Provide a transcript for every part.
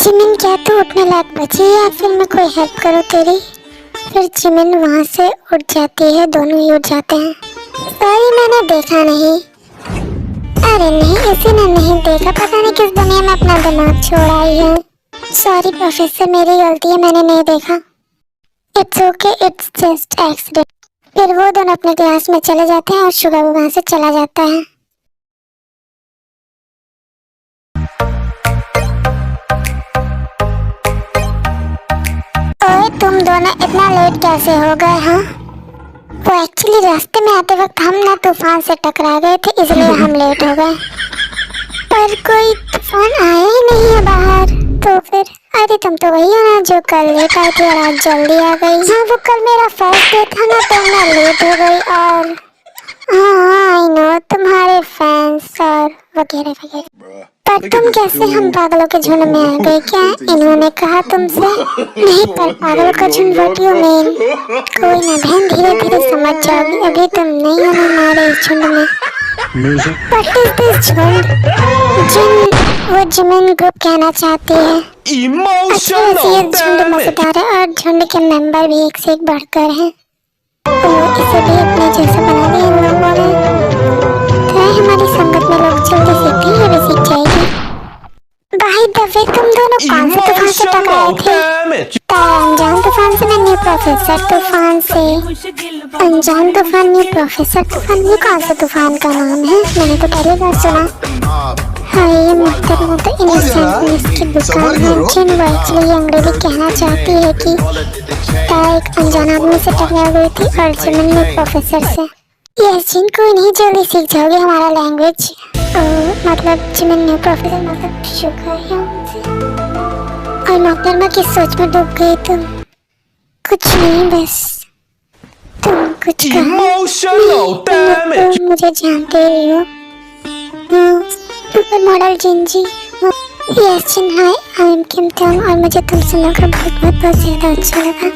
Jimin क्या तू उठने लायक बची है या फिर मैं कोई हेल्प करूँ तेरी? फिर जिमिन वहाँ से उठ जाती है, दोनों ही उठ जाते हैं। सॉरी मैंने देखा नहीं। अरे नहीं, इसी ने नहीं देखा, पता नहीं किस दुनिया में अपना दिमाग छोड़ आई है। सॉरी प्रोफेसर, मेरी गलती है, मैंने नहीं देखा। It's okay, it's just accident. फिर वो दोनों अपने क्लास में चले जाते हैं और शुगर भी वहाँ से चला जाता है। ओए तुम दोनों इतना लेट कैसे हो गए? हाँ, वो एक्चुअली रास्ते में आते वक्त हम ना तूफान से टकरा गए थे, इसलिए हम लेट हो गए। पर कोई तूफान आया ही नहीं है बाहर, तो फिर अरे तुम तो वही हो ना जो कल लेट आई थी और आज जल्दी आ गई। हाँ, वो कल मेरा फर्स्ट डे था ना, तो मैं लेट हो गई। और हाँ आई नो, तुम्हारे फैंस और वगैरह वगैरह। पर तुम कैसे हम पागलों के झुंड में आ गए? क्या इन्होंने कहा तुमसे? नहीं, पर पागलों का झुंड व्हाट यू मीन? कोई ना बहन, धीरे धीरे समझ जाओगी, अभी तुम नहीं हो ना हमारे इस झुंड में। व्हाट इज दिस झुंड? वो जिमिन ग्रुप कहना चाहती है। अच्छा, वैसे ये झुंड मजेदार है और झुंड के मेंबर भी एक से एक बढ़कर हैं। इसे भी अपने जैसा बना दिया इन लोगों ने। तो हमारी संगत में लोग जल्दी सीखते हैं, ये भी सीख जाएगी। भाई दफे तुम दोनों कौन से तूफान से टकराए थे? अनजान तूफान से, न्यू प्रोफेसर तूफान से। अनजान तूफान, न्यू प्रोफेसर तूफान, ये कौन सा तूफान का नाम है? मैंने तो पहली बार सुना। हाँ, ये मुहतरमा तो इनोसेंटनेस की दुकान है। जिन वो एक्चुअली अंग्रेजी कहना चाहती है कि एक अनजान आदमी से टकरा गई थी और जिमिन ने प्रोफेसर से। यस जिन, कोई नहीं, जल्दी सीख जाओगे हमारा लैंग्वेज। मतलब जिमिन ने प्रोफेसर मतलब शुक्र है उनसे। और मुहतरमा किस सोच में डूब गई तुम? कुछ नहीं, बस तुम कुछ कहा। मुझे जानते ही हो। सुपर मॉडल जिंजी। Yes Jin, hi I am Kim Tong और मुझे तुमसे मिलकर बहुत ज़्यादा अच्छा लगा।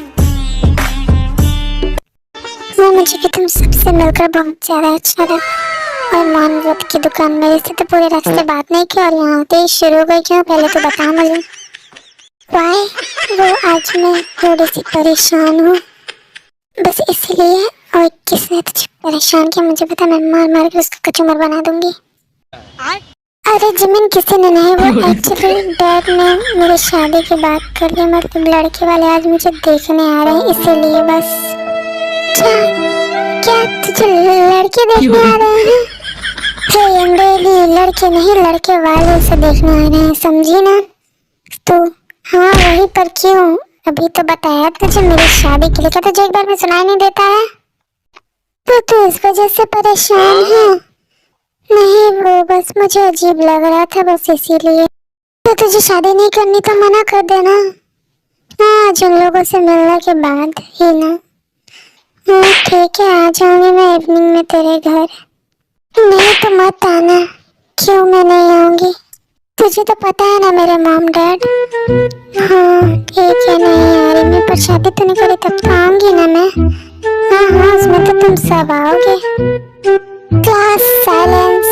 मुझे भी तुम सबसे मिलकर बहुत ज़्यादा अच्छा लगा। और मानवत की दुकान में से तो पूरे रास्ते बात नहीं की और यहाँ होते ही शुरू हो गई। क्यों, पहले तो बता मुझे। वाई, वो आज मैं थोड़ी सी परेशान हूँ, बस इसलिए। और किसने तुझे परेशान किया मुझे पता, मैं मार मार के उसका कचूमर बना दूंगी। अरे जिमिन, किसी ने नहीं, वो एक्चुअली डैड ने मेरी शादी की बात कर ली। मतलब लड़के वाले आज मुझे देखने आ रहे हैं, इसीलिए बस। क्या तुझे लड़के देखने आ रहे हैं? हे अंग्रेजी, लड़के नहीं, लड़के वाले उसे देखने आ रहे हैं, समझी ना तो? हाँ वही, पर क्यों? अभी तो बताया तुझे मेरी शादी के लिए, क्या तुझे एक बार में सुनाई नहीं देता है? तो इस वजह से परेशान है? नहीं, वो बस मुझे अजीब लग रहा था, बस इसीलिए। तो तुझे शादी नहीं करनी तो मना कर देना। हाँ, जिन लोगों से मिलने के बाद ही ना। हाँ ठीक है, आ जाऊंगी मैं इवनिंग में तेरे घर। नहीं तो मत आना। क्यों मैं नहीं आऊंगी? तुझे तो पता है ना मेरे मॉम डैड। हाँ ठीक है, नहीं आ रही मैं, पर शादी तो नहीं करी तब तो आऊंगी ना मैं। हाँ उसमें तो तुम सब आओगे। Class silence.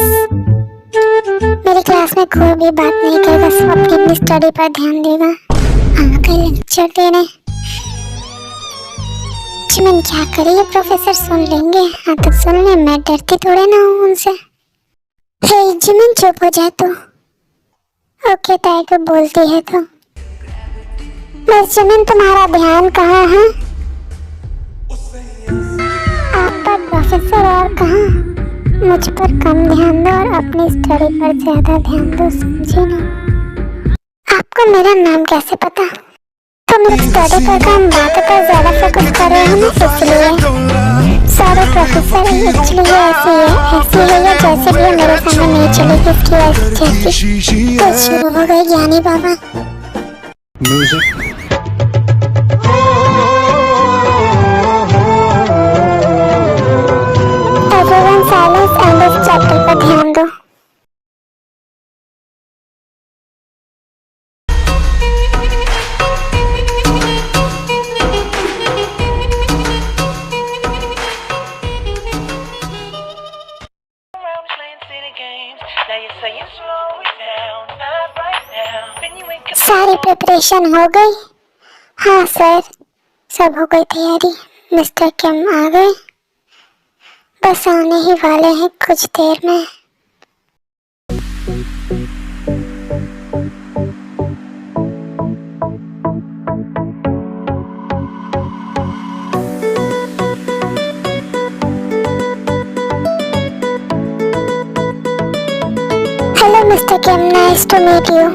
मेरी क्लास में कोई भी बात नहीं करेगा, सब अपनी स्टडी पर ध्यान देगा। आगे लेक्चर देने। जिमिन क्या करे, ये प्रोफेसर सुन लेंगे। हाँ तो सुन ले, मैं डरती थोड़े ना हूँ उनसे। हे जिमिन, चुप हो जा तू। ओके टाइगर बोलती है तो। बस जिमिन, तुम्हारा ध्यान कहाँ है? आप पर प्रोफेसर, और कहाँ? मुझ पर कम ध्यान दो और अपनी स्टडी पर ज्यादा ध्यान दो, समझे ना? आपको मेरा नाम कैसे पता? तुम लोग स्टडी पर कम, बातों पर ज्यादा फोकस कर रहे हो ना, इसलिए। सॉरी प्रोफेसर, एक्चुअली ये ऐसी है या जैसे भी मेरे सामने नहीं चलेगी, इसकी वजह जैसी। तो शुरू हो गई ज्ञानी बाबा। एवरीवन साइलेंस एंड इस चैप्टर पर ध्यान दो। सारी प्रिपरेशन हो गई? हाँ सर, सब हो गई तैयारी। मिस्टर किम आ गए, बस आने ही वाले हैं कुछ देर में। Hello mister Kim, nice to meet you.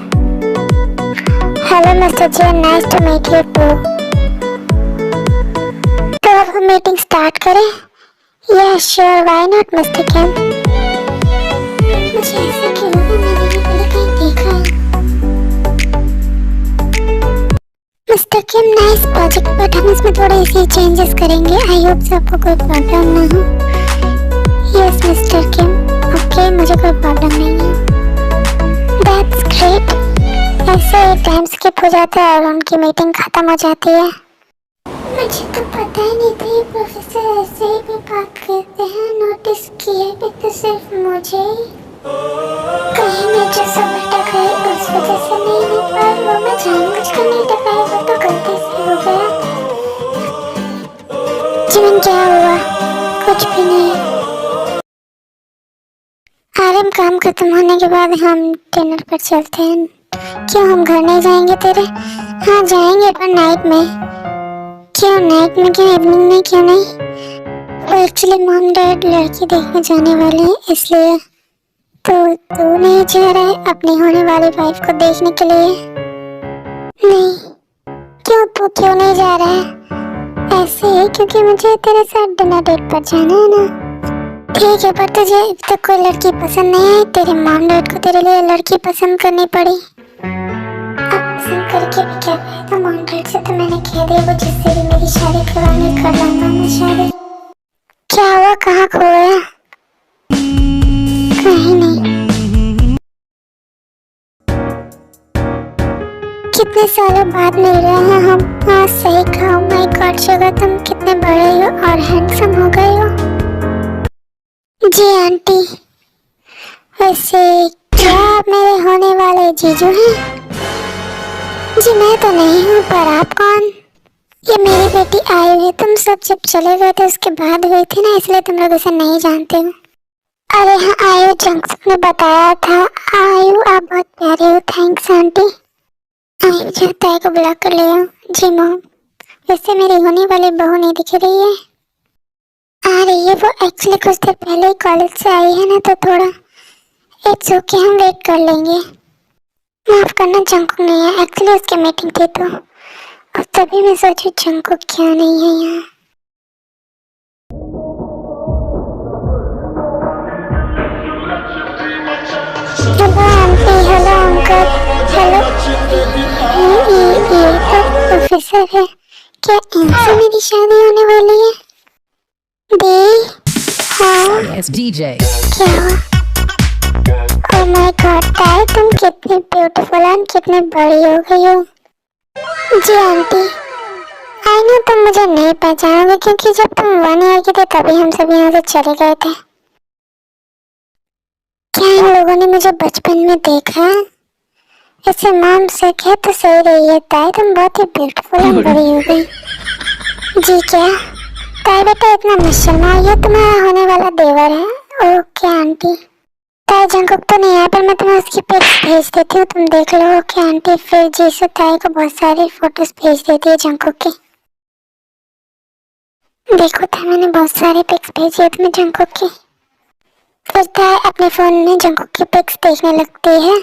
Hello mister Jain, nice to meet you too. तो अब हम मीटिंग स्टार्ट करें? Yes sure, why not mister Kim. मुझे ऐसा क्यों लगा मैंने ये पहले कहीं देखा है। Mister Kim, nice project, but हम इसमें थोड़े से चेंजेस करेंगे। आई होप से आपको कोई प्रॉब्लम ना हो। यस मिस्टर किम, ओके, मुझे कोई प्रॉब्लम नहीं है। That's great. ऐसे टाइम स्किप हो जाता है और उनकी मीटिंग खत्म हो जाती है। मुझे तो पता ही नहीं था ये प्रोफेसर ऐसे ही भी बात करते हैं। नोटिस किया भी तो सिर्फ मुझे ही। कहीं मैं जो सब टकराई उस वजह से नहीं हो पाया, वो मैं जानबूझकर नहीं टकराई, वो तो गलती से हो गया। जीवन क्या हुआ? कुछ भी नहीं। आराम काम खत्म होने के बाद हम डिनर पर चलते हैं। क्यों हम घर नहीं जाएंगे तेरे? हाँ जाएंगे, पर नाइट में। क्यों नाइट में, क्यों इवनिंग में, क्यों नहीं? वो एक्चुअली मॉम डैड लड़की देखने जाने वाले हैं, इसलिए। तो तू नहीं जा रहा है अपनी होने वाली वाइफ को देखने के लिए? नहीं। क्यों, तू क्यों नहीं जा रहा है? ऐसे ही क्योंकि मुझे तेरे साथ डिनर डेट पर जाना है ना। ठीक है, पर तुझे अब तक कोई लड़की पसंद नहीं आई? तेरे मॉम डैड को तेरे लिए लड़की पसंद करनी पड़ी। अब पसंद करके भी क्या फायदा? मॉम डैड से तो मैंने कह दिया वो जिससे भी मेरी शादी करवानी कर लूंगा मैं शादी। क्या हुआ, कहाँ खो गया? कहीं नहीं। कितने सालों बाद मिल रहे हैं हम। हाँ सही कहा। माय गॉड शुगर, तुम कितने बड़े हो और हैंडसम हो गए हो। जी आंटी, वैसे क्या आप मेरे होने वाले जीजू हैं? जी मैं तो नहीं हूँ, पर आप कौन? ये मेरी बेटी आयु है। तुम सब जब चले गए थे उसके बाद हुई थी ना, इसलिए तुम लोग इसे नहीं जानते हो। अरे हाँ, आयु जंक्शन ने बताया था। आयु आप बहुत प्यारे हो। Thanks aunty. आयु चाहता है को बुला कर ले आओ। जी मॉम, वैसे मेरी होने वाली बहू नहीं दिख रही है। आ रही है, वो एक्चुअली कुछ देर पहले ही कॉलेज से आई है ना, तो थोड़ा इट्स ओके, हम वेट कर लेंगे। माफ करना, जंकुक नहीं है, एक्चुअली उसकी मीटिंग थी तो, और तभी मैं सोची जंकुक क्यों नहीं है यहाँ। Hello aunty, hello uncle, hello. ये तो प्रोफेसर है। क्या इनसे मेरी शादी होने वाली है? हाँ Yes, DJ. क्या हुआ? ओह माय गॉड ताई, तुम कितनी ब्यूटीफुल और कितनी बड़ी हो गई हो। जी आंटी, आई नो तुम मुझे नहीं पहचानोगे क्योंकि जब तुम 1 ईयर की थे तभी हम सब यहाँ से चले गए थे। क्या इन लोगों ने मुझे बचपन में देखा? ऐसे मॉम से कह तो सही रही है ताई, तुम बहुत ही ब्यूटीफुल और बड़ी हो गई। जी क्या ताई बेटा, इतना मत शर्माओ, ये तुम्हारा होने वाला देवर है। Okay aunty. ताई जंकुक तो नहीं है, पर मैं तुम्हें उसकी पिक्स भेज देती हूँ, तुम देख लो। Okay aunty. फिर जीसू ताई को बहुत सारी फोटोज भेज देती है जंकुक की। देखो ताई, मैंने बहुत सारी पिक्स भेजी है तुम्हें जंकुक की। फिर ताई अपने फोन में जंकुक की पिक्स देखने लगती है।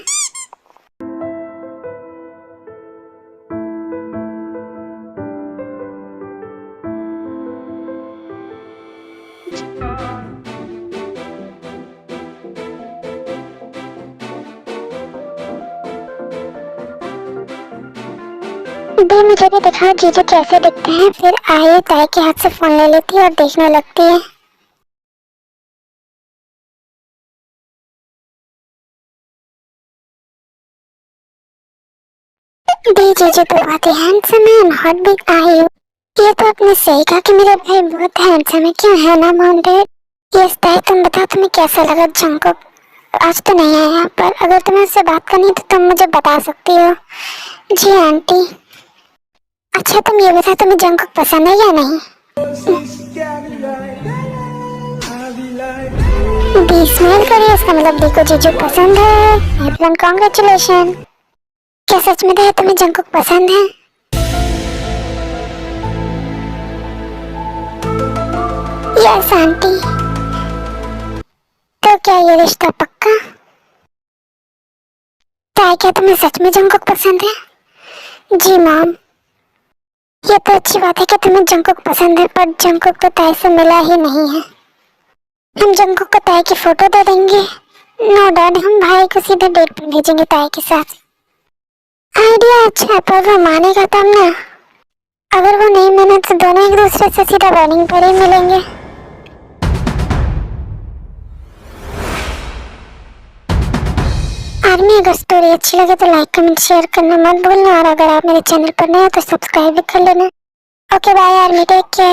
भी मुझे भी दिखाओ जीजू कैसे दिखते हैं। फिर आयु ताई के हाथ से फोन ले लेती है और देखने लगती है। दी जीजू तो बहुत ही हैंडसम है और हॉट भी। आयु ये तो आपने सही कहा कि मेरा भाई बहुत हैंडसम है, क्यों है ना मॉम डैड? यस ताई, तुम बताओ तुम्हें कैसा लगा जंकुक? आज तो नहीं आया, पर अगर तुम्हें उससे बात करनी है तो तुम मुझे बता सकती हो। जी आंटी। अच्छा तुम ये बता, तुम्हें जंगकुक पसंद है या नहीं? 20 मेल करिए, इसका मतलब देखो जीजू पसंद है। Everyone congratulation. क्या सच में है तुम्हें जंगकुक पसंद है? Yes aunty. तो क्या ये रिश्ता पक्का? ताई क्या तुम्हें सच में जंगकुक पसंद है? जी मॉम। ये तो अच्छी बात है कि तुम्हें जंगकुक पसंद है, पर जंगकुक तो ताई से मिला ही नहीं है। हम जंगकुक को ताई की फोटो दे देंगे। नो डैड, हम भाई को सीधे डेट पर भेजेंगे ताई के साथ। आइडिया अच्छा है, पर वो मानेगा तब ना। अगर वो नहीं माने तो दोनों एक दूसरे से सीधा वेडिंग पर ही मिलेंगे। आर्मी, अगर स्टोरी अच्छी लगे तो लाइक कमेंट शेयर करना मत भूलना, और अगर आप मेरे चैनल पर नए हो तो सब्सक्राइब भी कर लेना। Okay bye army, take care.